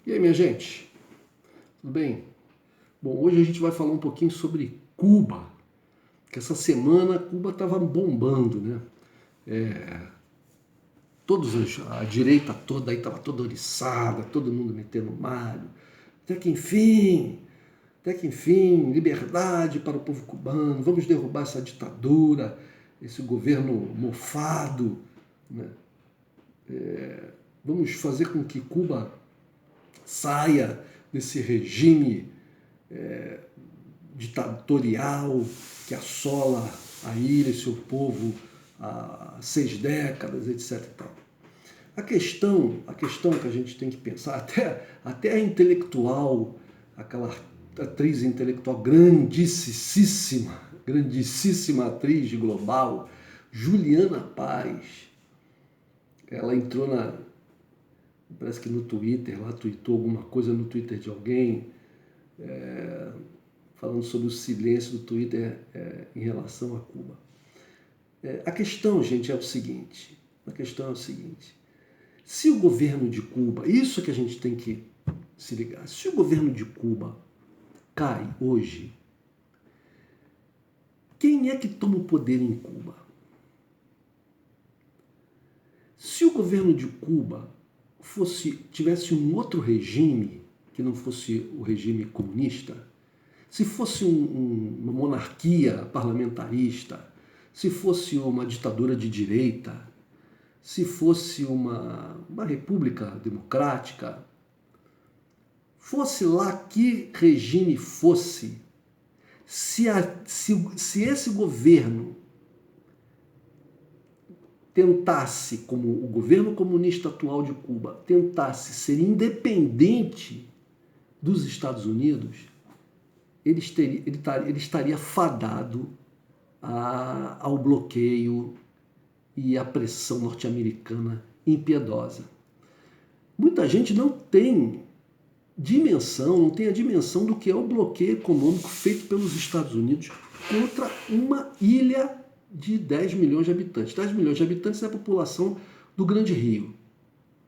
E aí, minha gente? Tudo bem? Bom, hoje a gente vai falar um pouquinho sobre Cuba, que essa semana Cuba estava bombando, né? A direita toda aí estava toda oriçada, todo mundo metendo malho. Até que enfim, até que enfim, liberdade para o povo cubano, vamos derrubar essa ditadura, esse governo mofado, né? Vamos fazer com que Cuba saia desse regime ditatorial que assola a ilha e seu povo há 6 décadas, etc. E tal. A questão que a gente tem que pensar, até a intelectual, aquela atriz intelectual grandíssima atriz de Global, Juliana Paz, ela entrou parece que no Twitter, ela tweetou alguma coisa no Twitter de alguém, falando sobre o silêncio do Twitter em relação a Cuba. A questão, gente, é o seguinte, se o governo de Cuba, isso é que a gente tem que se ligar, se o governo de Cuba cai hoje, quem é que toma o poder em Cuba? Se o governo de Cuba tivesse um outro regime, que não fosse o regime comunista, se fosse uma monarquia parlamentarista, se fosse uma ditadura de direita, se fosse uma república democrática, fosse lá que regime fosse, se esse governo tentasse, como o governo comunista atual de Cuba, tentasse ser independente dos Estados Unidos, ele estaria fadado ao bloqueio e à pressão norte-americana impiedosa. Muita gente não tem a dimensão do que é o bloqueio econômico feito pelos Estados Unidos contra uma ilha de 10 milhões de habitantes. 10 milhões de habitantes é a população do Grande Rio.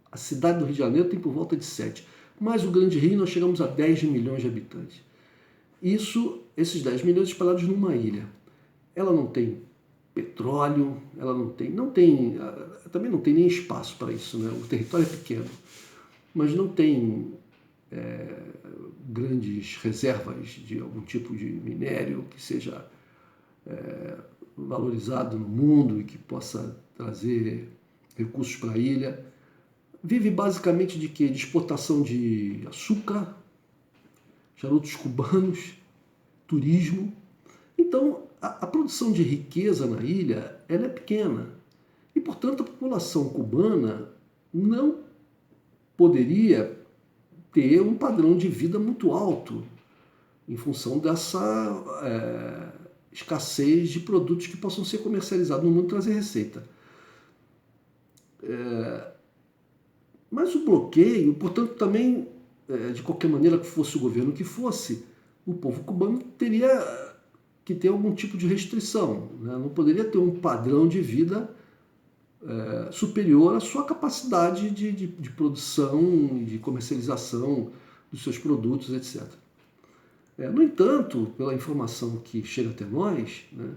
A cidade do Rio de Janeiro tem por volta de 7. Mas o Grande Rio nós chegamos a 10 milhões de habitantes. Esses 10 milhões espalhados numa ilha. Ela não tem petróleo, ela também não tem nem espaço para isso, né? O território é pequeno, mas não tem grandes reservas de algum tipo de minério que seja valorizado no mundo e que possa trazer recursos para a ilha. Vive basicamente de quê? De exportação de açúcar, charutos cubanos, turismo. Então, a produção de riqueza na ilha ela é pequena. E, portanto, a população cubana não poderia ter um padrão de vida muito alto em função dessa escassez de produtos que possam ser comercializados no mundo e trazer receita. Mas o bloqueio, portanto, também, de qualquer maneira que fosse o governo que fosse, o povo cubano teria que ter algum tipo de restrição, né? Não poderia ter um padrão de vida superior à sua capacidade de produção, de comercialização dos seus produtos, etc. No entanto, pela informação que chega até nós, né,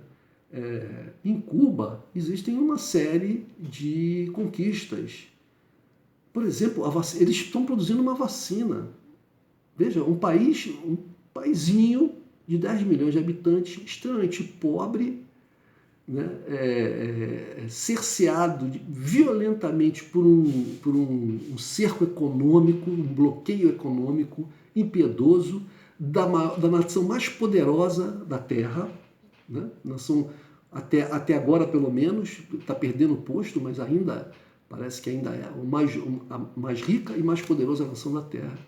em Cuba existem uma série de conquistas. Por exemplo, eles estão produzindo uma vacina. Veja, um paizinho de 10 milhões de habitantes, extremamente pobre, né, cerceado violentamente por um cerco econômico, um bloqueio econômico impiedoso da nação mais poderosa da Terra, né, nação até agora pelo menos está perdendo o posto, mas ainda parece que ainda é a mais rica e mais poderosa nação da Terra.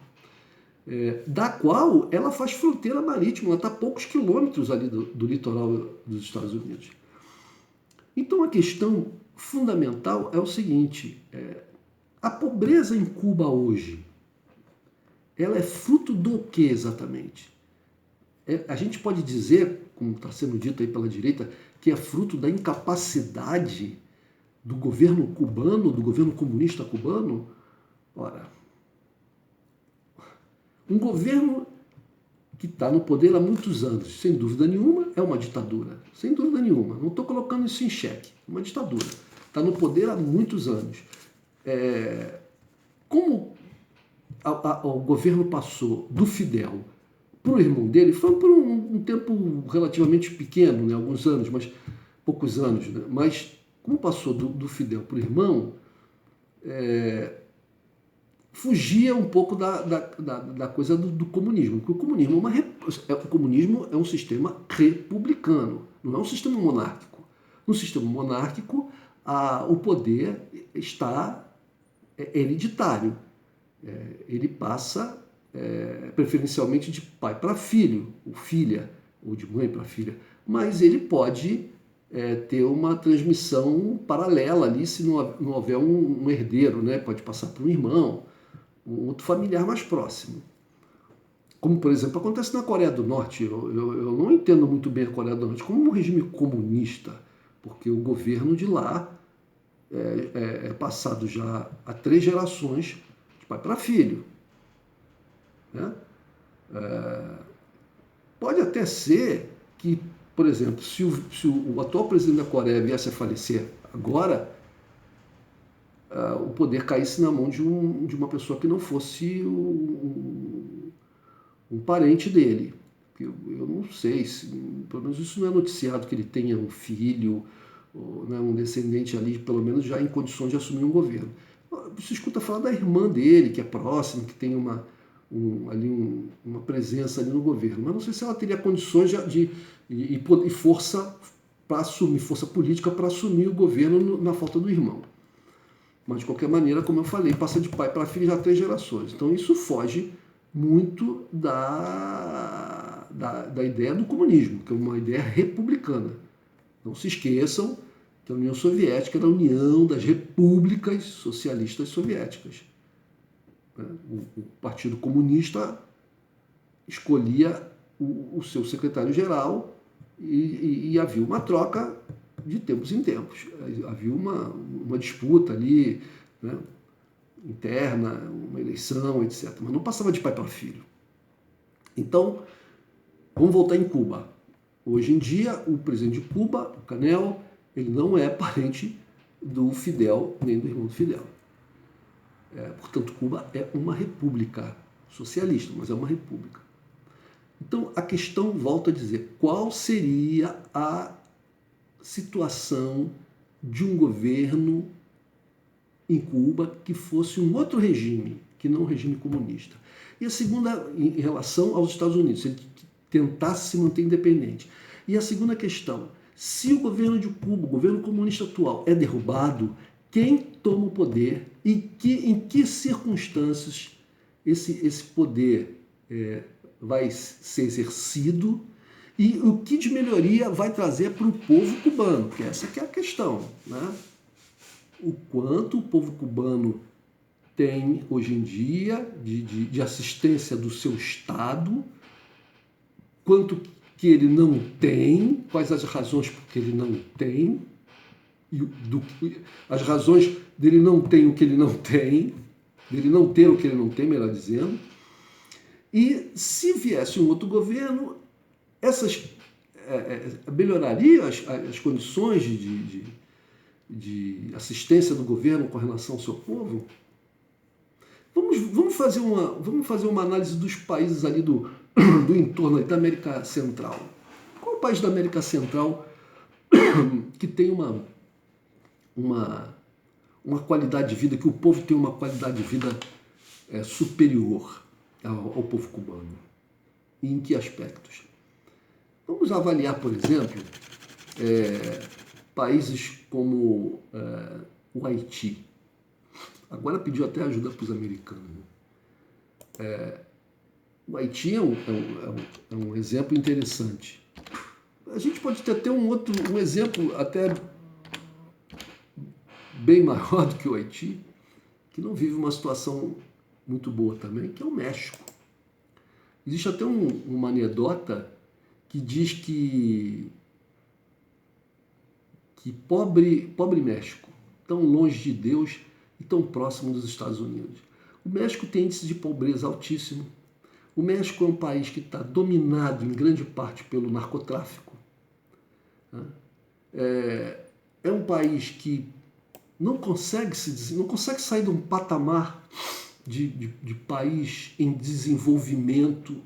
Da qual ela faz fronteira marítima, ela está a poucos quilômetros ali do litoral dos Estados Unidos. Então a questão fundamental é o seguinte, a pobreza em Cuba hoje, ela é fruto do que exatamente? A gente pode dizer, como está sendo dito aí pela direita, que é fruto da incapacidade do governo cubano, do governo comunista cubano? Ora, Um governo que está no poder há muitos anos, sem dúvida nenhuma, é uma ditadura. Sem dúvida nenhuma. Não estou colocando isso em xeque. É uma ditadura. Está no poder há muitos anos. Como o governo passou do Fidel para o irmão dele, foi por um tempo relativamente pequeno, né? Alguns anos, mas poucos anos. Né? Mas como passou do Fidel para o irmão, fugia um pouco da coisa do comunismo, porque o comunismo é um sistema republicano, não é um sistema monárquico. No sistema monárquico, o poder está hereditário. Ele passa preferencialmente de pai para filho, ou filha, ou de mãe para filha, mas ele pode ter uma transmissão paralela ali se não houver um herdeiro, né? Pode passar para um irmão, um outro familiar mais próximo. Como, por exemplo, acontece na Coreia do Norte. Eu não entendo muito bem a Coreia do Norte como um regime comunista, porque o governo de lá é passado já há 3 gerações de pai para filho. Né? Pode até ser que, por exemplo, se o atual presidente da Coreia viesse a falecer agora, o poder caísse na mão de uma pessoa que não fosse um parente dele. Eu não sei, pelo menos isso não é noticiado, que ele tenha um filho, ou, né, um descendente ali, pelo menos já em condições de assumir um governo. Você escuta falar da irmã dele, que é próxima, que tem uma presença ali no governo, mas não sei se ela teria condições e força para assumir, força política para assumir o governo na falta do irmão. Mas, de qualquer maneira, como eu falei, passa de pai para filho já 3 gerações. Então, isso foge muito da ideia do comunismo, que é uma ideia republicana. Não se esqueçam que a União Soviética era a união das repúblicas socialistas soviéticas. O Partido Comunista escolhia o seu secretário-geral e havia uma troca de tempos em tempos. Havia uma disputa ali, né, interna, uma eleição, etc. Mas não passava de pai para filho. Então, vamos voltar em Cuba. Hoje em dia, o presidente de Cuba, o Canel, ele não é parente do Fidel, nem do irmão do Fidel. Portanto, Cuba é uma república socialista, mas é uma república. Então, a questão, volto a dizer, qual seria a situação de um governo em Cuba que fosse um outro regime, que não um regime comunista? E a segunda, em relação aos Estados Unidos, se ele tentasse se manter independente. E a segunda questão, se o governo de Cuba, o governo comunista atual, é derrubado, quem toma o poder e em que circunstâncias esse poder vai ser exercido e o que de melhoria vai trazer para o povo cubano, porque essa que é a questão, né? O quanto o povo cubano tem hoje em dia de assistência do seu Estado, quanto que ele não tem, quais as razões por que ele não tem, as razões dele não ter o que ele não tem, dele não ter o que ele não tem, melhor dizendo. E se viesse um outro governo, melhoraria as condições de assistência do governo com relação ao seu povo? Vamos fazer uma análise dos países ali do entorno ali da América Central. Qual o país da América Central que tem uma qualidade de vida, que o povo tem uma qualidade de vida superior ao povo cubano? E em que aspectos? Vamos avaliar, por exemplo, países como o Haiti. Agora pediu até ajuda para os americanos. O Haiti é um exemplo interessante. A gente pode ter até um exemplo até bem maior do que o Haiti, que não vive uma situação muito boa também, que é o México. Existe até uma anedota que diz que pobre México, tão longe de Deus e tão próximo dos Estados Unidos. O México tem índice de pobreza altíssimo, O México é um país que está dominado em grande parte pelo narcotráfico. Né? É um país que não consegue sair de um patamar de país em desenvolvimento.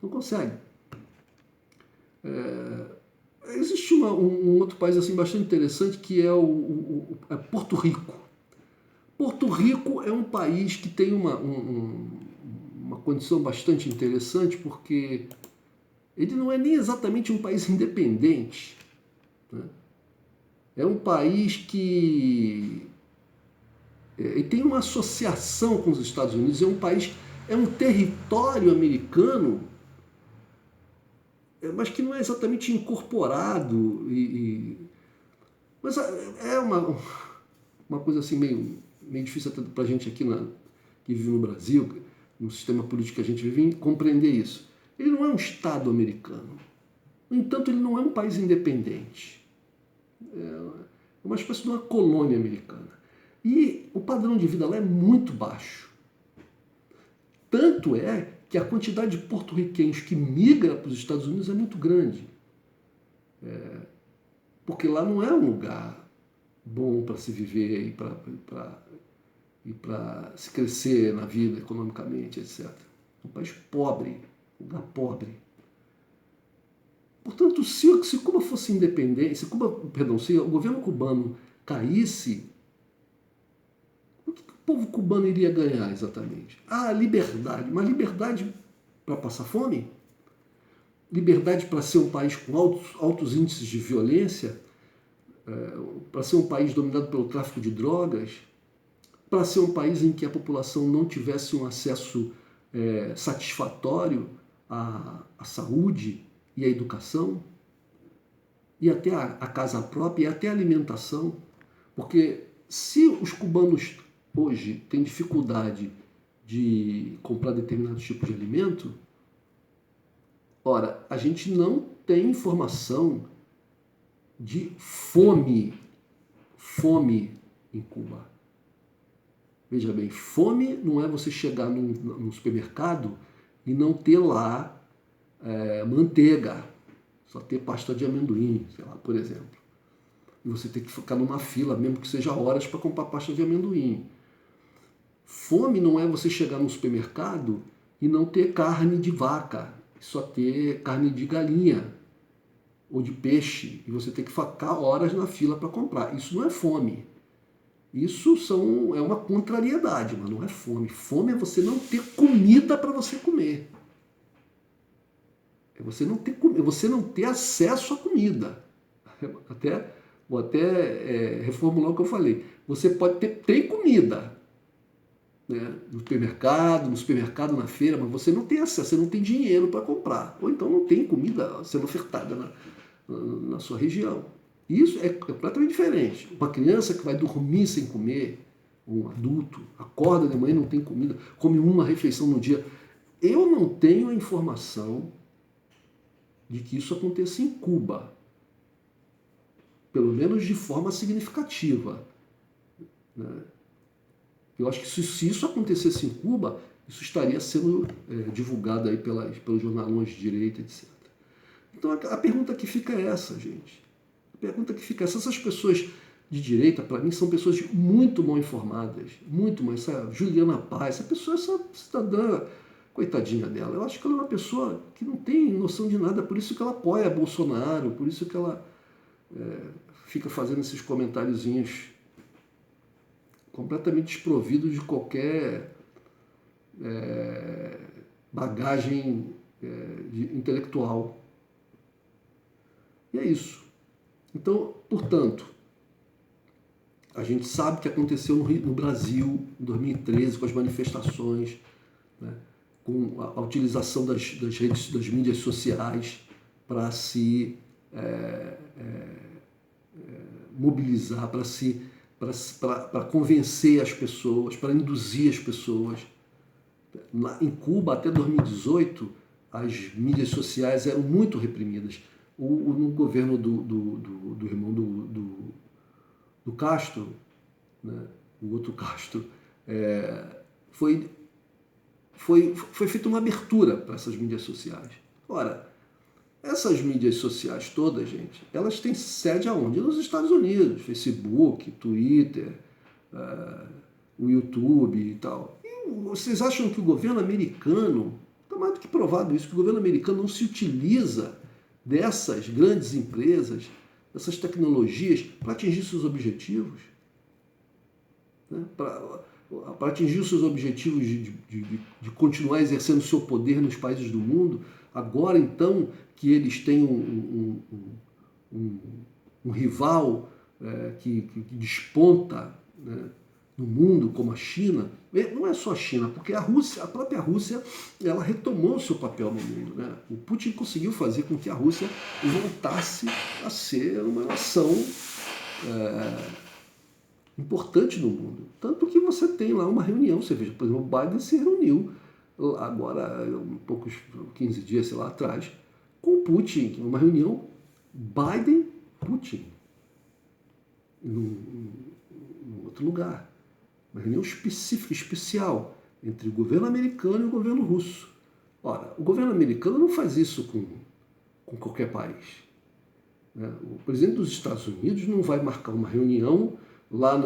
Não consegue. Existe um outro país assim bastante interessante que é é Porto Rico. Porto Rico é um país que tem uma condição bastante interessante porque ele não é nem exatamente um país independente. Né? É um país que ele tem uma associação com os Estados Unidos, é um território americano, mas que não é exatamente incorporado. Mas é uma coisa assim meio difícil até para a gente aqui que vive no Brasil, no sistema político que a gente vive, compreender isso. Ele não é um Estado americano. No entanto, ele não é um país independente. É uma espécie de uma colônia americana. E o padrão de vida lá é muito baixo. Tanto é que a quantidade de porto-riquenhos que migra para os Estados Unidos é muito grande. Porque lá não é um lugar bom para se viver e para se crescer na vida economicamente, etc. É um país pobre, um lugar pobre. Portanto, se Cuba fosse independente, se o governo cubano caísse, o que o povo cubano iria ganhar exatamente? Ah, liberdade. Mas liberdade para passar fome? Liberdade para ser um país com altos índices de violência? Para ser um país dominado pelo tráfico de drogas? Para ser um país em que a população não tivesse um acesso satisfatório à saúde e à educação? E até a casa própria e até a alimentação? Porque se os cubanos hoje têm dificuldade de comprar determinados tipos de alimento, ora, a gente não tem informação de fome em Cuba. Veja bem, fome não é você chegar num supermercado e não ter lá manteiga, só ter pasta de amendoim, sei lá, por exemplo. E você tem que ficar numa fila, mesmo que seja horas, para comprar pasta de amendoim. Fome não é você chegar no supermercado e não ter carne de vaca, só ter carne de galinha ou de peixe, e você tem que ficar horas na fila para comprar. Isso não é fome. Isso é uma contrariedade, mas não é fome. Fome é você não ter comida para você comer. É você não ter acesso à comida. Vou até reformular o que eu falei. Você tem comida, né, no supermercado, na feira, mas você não tem acesso, você não tem dinheiro para comprar. Ou então não tem comida sendo ofertada na sua região. Isso é completamente diferente. Uma criança que vai dormir sem comer, um adulto, acorda de manhã e não tem comida, come uma refeição no dia. Eu não tenho a informação de que isso aconteça em Cuba, pelo menos de forma significativa. Né? Eu acho que se isso acontecesse em Cuba, isso estaria sendo divulgado aí pelos jornalões de direita, etc. Então a pergunta que fica é essa, gente. A pergunta que fica é essa. Essas pessoas de direita, para mim, são pessoas muito mal informadas, muito mal. Essa Juliana Paz, essa pessoa, essa cidadã, coitadinha dela, eu acho que ela é uma pessoa que não tem noção de nada, por isso que ela apoia Bolsonaro, por isso que ela fica fazendo esses comentáriozinhos completamente desprovidos de qualquer bagagem intelectual. E é isso. Então, portanto, a gente sabe o que aconteceu no Brasil em 2013 com as manifestações, né, com a utilização das mídias sociais para se mobilizar, para convencer as pessoas, para induzir as pessoas. Em Cuba, até 2018, as mídias sociais eram muito reprimidas. No governo do irmão do Castro, né, o outro Castro, foi foi feita uma abertura para essas mídias sociais. Ora, essas mídias sociais todas, gente, elas têm sede aonde? Nos Estados Unidos, Facebook, Twitter, o YouTube e tal. E vocês acham que o governo americano, está mais do que provado isso, que o governo americano não se utiliza dessas grandes empresas, dessas tecnologias, para atingir seus objetivos? Né? Para atingir os seus objetivos de continuar exercendo o seu poder nos países do mundo, agora então que eles têm um rival que desponta, né, no mundo, como a China. Não é só a China, porque a própria Rússia, ela retomou o seu papel no mundo. Né? O Putin conseguiu fazer com que a Rússia voltasse a ser uma nação importante no mundo. Tanto que você tem lá uma reunião, você veja, por exemplo, o Biden se reuniu agora, poucos 15 dias, sei lá, atrás, com o Putin, uma reunião Biden-Putin, num outro lugar. Uma reunião específica, especial, entre o governo americano e o governo russo. Ora, o governo americano não faz isso com qualquer país. Né? O presidente dos Estados Unidos não vai marcar uma reunião lá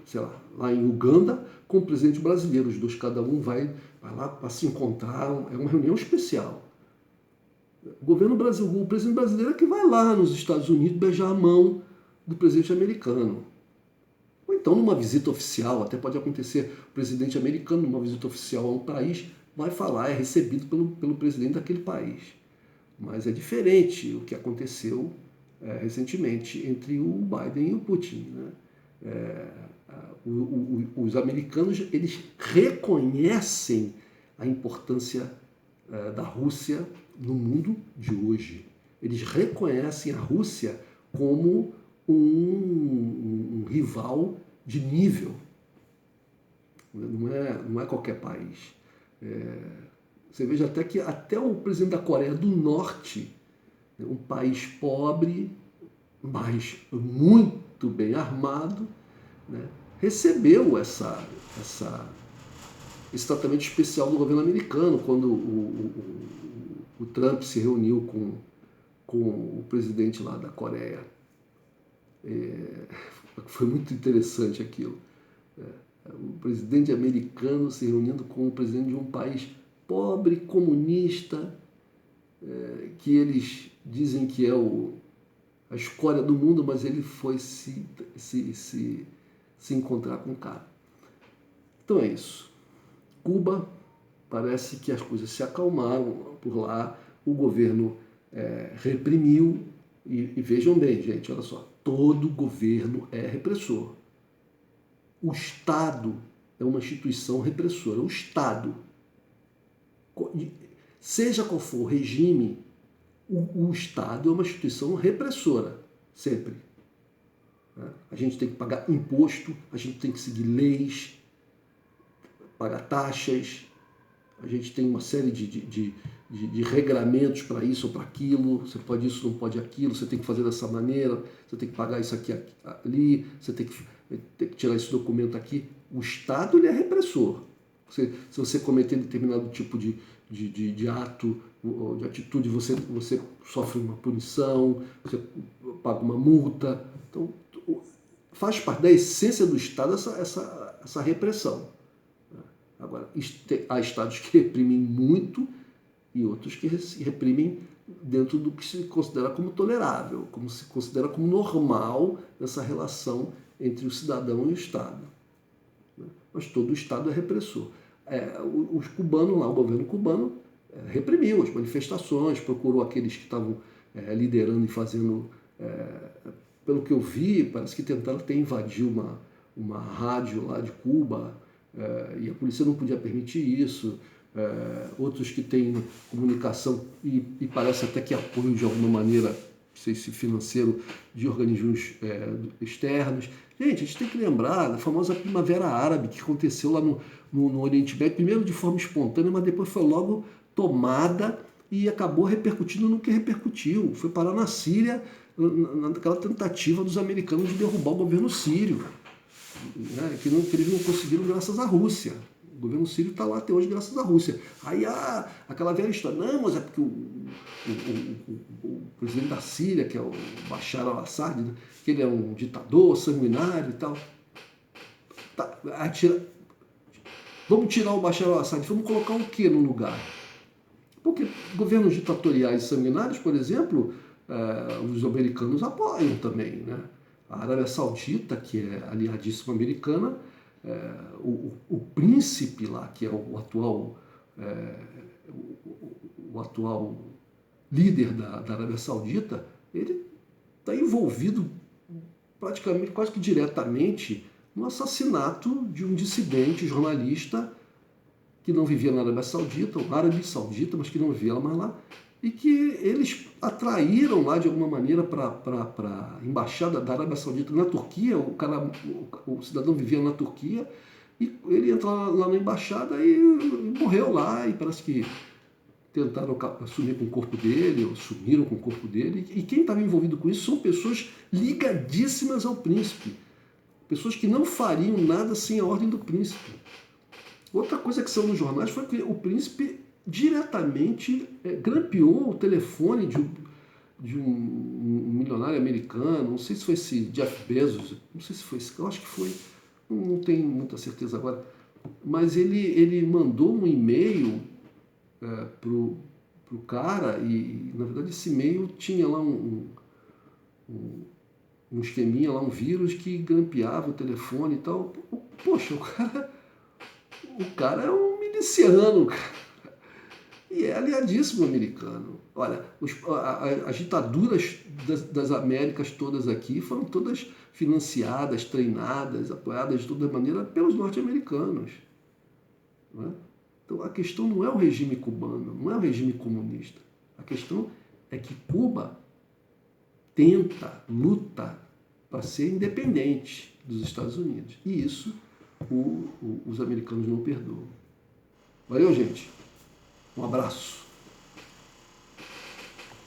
sei lá, lá em Uganda com o presidente brasileiro. Os dois, cada um vai lá para se encontrar. É uma reunião especial. O presidente brasileiro é que vai lá nos Estados Unidos beijar a mão do presidente americano. Ou então, numa visita oficial, até pode acontecer, o presidente americano, numa visita oficial a um país, vai falar, é recebido pelo presidente daquele país. Mas é diferente o que aconteceu recentemente entre o Biden e o Putin. Né? Os americanos, eles reconhecem a importância da Rússia no mundo de hoje. Eles reconhecem a Rússia como um rival de nível. Não é qualquer país. Você veja até que até o presidente da Coreia do Norte, um país pobre, mas muito bem armado, né, recebeu esse tratamento especial do governo americano quando o Trump se reuniu com o presidente lá da Coreia. Foi muito interessante aquilo. O presidente americano se reunindo com o presidente de um país pobre, comunista, que eles dizem que é a escória do mundo, mas ele foi se encontrar com o cara. Então é isso. Cuba, parece que as coisas se acalmaram por lá, o governo reprimiu, e vejam bem, gente, olha só, todo governo é repressor. O Estado é uma instituição repressora. O Estado, seja qual for o regime, o Estado é uma instituição repressora, sempre. A gente tem que pagar imposto, a gente tem que seguir leis, pagar taxas, a gente tem uma série de regramentos para isso ou para aquilo, você pode isso, não pode aquilo, você tem que fazer dessa maneira, você tem que pagar isso aqui, ali, você tem que tirar esse documento aqui. O Estado, ele é repressor. Se você cometer determinado tipo de ato, de atitude, você sofre uma punição, você paga uma multa. Então, faz parte da essência do Estado essa repressão. Agora, há estados que reprimem muito e outros que reprimem dentro do que se considera como tolerável, como se considera como normal essa relação entre o cidadão e o Estado. Mas todo o Estado é repressor. Os cubanos lá, o governo cubano reprimiu as manifestações, procurou aqueles que estavam liderando e fazendo, pelo que eu vi, parece que tentaram até invadir uma rádio lá de Cuba, e a polícia não podia permitir isso. Outros que têm comunicação e parece até que apoio de alguma maneira, não sei se financeiro, de organismos externos. Gente, a gente tem que lembrar da famosa Primavera Árabe que aconteceu lá no Oriente Médio, primeiro de forma espontânea, mas depois foi logo tomada e acabou repercutindo no que repercutiu. Foi parar na Síria, naquela tentativa dos americanos de derrubar o governo sírio, né, que eles não conseguiram graças à Rússia. O governo sírio está lá até hoje graças à Rússia. Aí há aquela velha história, não, mas é porque o presidente da Síria, que é o Bashar al-Assad, né, que ele é um ditador sanguinário e tal. Tá, vamos tirar o Bashar al-Assad, vamos colocar o que no lugar? Porque governos ditatoriais e sanguinários, por exemplo, os americanos apoiam também, né? A Arábia Saudita, que é aliadíssima americana, o príncipe lá, que é o atual líder da Arábia Saudita, ele está envolvido praticamente, quase que diretamente, no assassinato de um dissidente jornalista que não vivia na Arábia Saudita, um árabe saudita, mas que não vivia mais lá, e que eles atraíram lá de alguma maneira para a embaixada da Arábia Saudita na Turquia. O cidadão vivia na Turquia e ele entrou lá na embaixada e morreu lá, e parece que tentaram sumir com o corpo dele, ou sumiram com o corpo dele, e quem estava envolvido com isso são pessoas ligadíssimas ao príncipe, pessoas que não fariam nada sem a ordem do príncipe. Outra coisa que saiu nos jornais foi que o príncipe diretamente grampeou o telefone de um milionário americano, não sei se foi esse Jeff Bezos, não sei se foi esse, eu acho que foi, não tenho muita certeza agora, mas ele mandou um e-mail pro cara e, na verdade, esse e-mail tinha lá um esqueminha, lá um vírus que grampeava o telefone e tal. Poxa, o cara é um miliciano, cara. E é aliadíssimo americano. Olha, as ditaduras das Américas todas aqui foram todas financiadas, treinadas, apoiadas de toda maneira pelos norte-americanos. Não é? Então a questão não é o regime cubano, não é o regime comunista. A questão é que Cuba tenta, luta para ser independente dos Estados Unidos. E isso os americanos não perdoam. Valeu, gente. Um abraço.